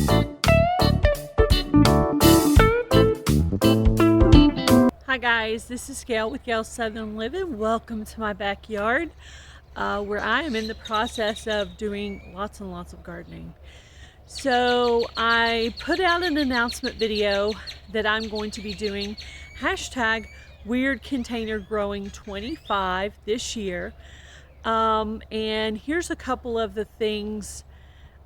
Hi guys, this is Gail with Gail's Southern Living. Welcome to my backyard where I am in the process of doing lots and lots of gardening. So I put out an announcement video that I'm going to be doing hashtag Weird Container Growing 25 this year. And here's a couple of the things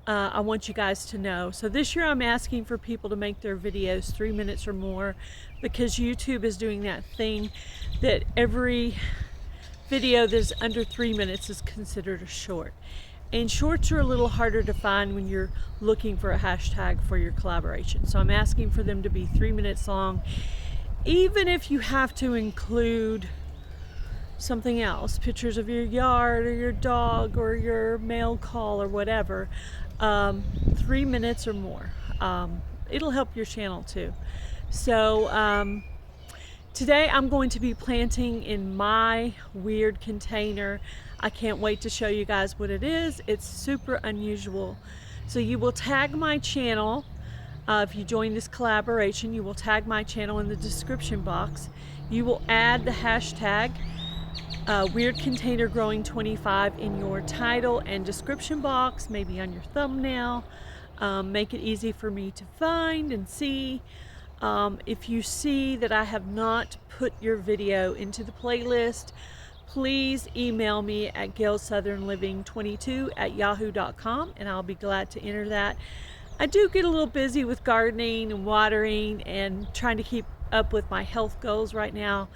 I want you guys to know. So this year I'm asking for people to make their videos 3 minutes or more, because YouTube is doing that thing that every video that's under 3 minutes is considered a short. And shorts are a little harder to find when you're looking for a hashtag for your collaboration. So I'm asking for them to be 3 minutes long, even if you have to include something else, pictures of your yard or your dog or your mail call or whatever. 3 minutes or more. It'll help your channel too. So today I'm going to be planting in my weird container. I can't wait to show you guys what it is. It's super unusual. So you will tag my channel. If you join this collaboration, you will tag my channel in the description box. You will add the hashtag Weird Container Growing 25 in your title and description box, maybe on your thumbnail. Make it easy for me to find and see. If you see that I have not put your video into the playlist, please email me at gailssouthernliving22@yahoo.com and I'll be glad to enter that. I do get a little busy with gardening and watering and trying to keep up with my health goals right now.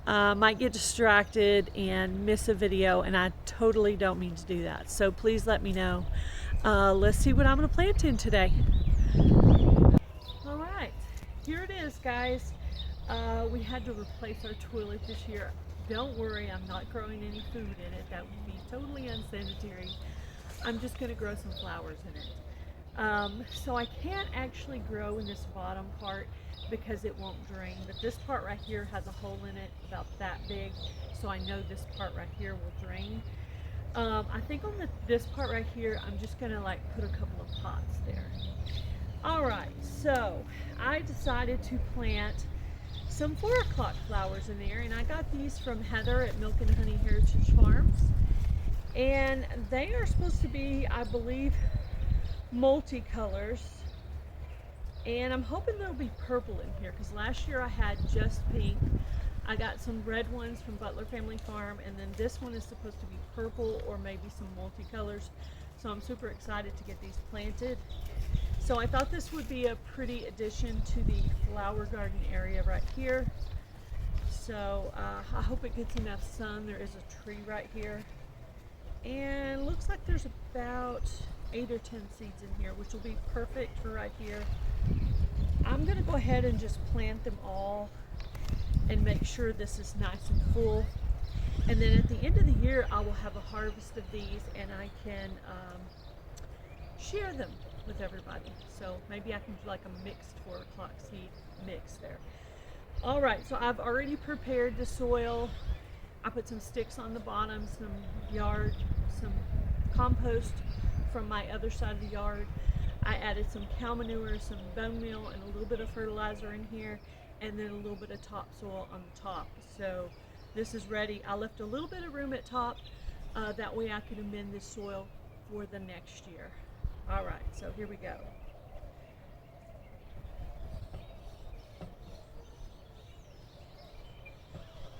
Might get distracted and miss a video, and I totally don't mean to do that. So please let me know. Let's see what I'm going to plant in today. All right, here it is, guys. We had to replace our toilet this year. Don't worry, I'm not growing any food in it. That would be totally unsanitary. I'm just going to grow some flowers in it. So I can't actually grow in this bottom part because it won't drain, but this part right here has a hole in it about that big, so I know this part right here will drain. I think on this part right here, I'm just gonna like put a couple of pots there. All right, so I decided to plant some 4 o'clock flowers in there, and I got these from Heather at Milk and Honey Heritage Farms, and they are supposed to be, I believe, multicolors, and I'm hoping there'll be purple in here, because last year I had just pink. I got some red ones from Butler Family Farm, and then this one is supposed to be purple or maybe some multicolors. So I'm super excited to get these planted. So I thought this would be a pretty addition to the flower garden area right here. So I hope it gets enough sun. There is a tree right here, and it looks like there's about 8 or 10 seeds in here, which will be perfect for right here. I'm going to go ahead and just plant them all and make sure this is nice and full. And then at the end of the year, I will have a harvest of these, and I can share them with everybody. So maybe I can do like a mixed 4 o'clock seed mix there. All right, so I've already prepared the soil. I put some sticks on the bottom, some compost from my other side of the yard. I added some cow manure, some bone meal, and a little bit of fertilizer in here, and then a little bit of topsoil on the top. So this is ready. I left a little bit of room at top, that way I could amend this soil for the next year. All right, so here we go.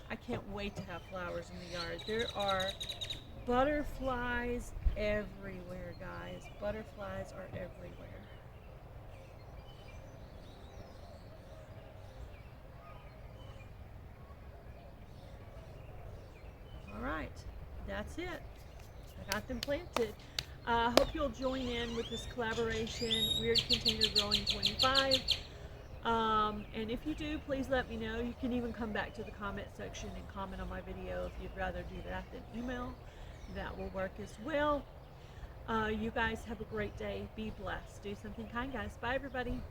I can't wait to have flowers in the yard. There are butterflies everywhere, guys. Butterflies are everywhere. All right, that's it. I got them planted. I hope you'll join in with this collaboration, Weird Container Growing 25. And if you do, please let me know. You can even come back to the comment section and comment on my video if you'd rather do that than email. That will work as well. You guys have a great day. Be blessed. Do something kind, guys. Bye, everybody.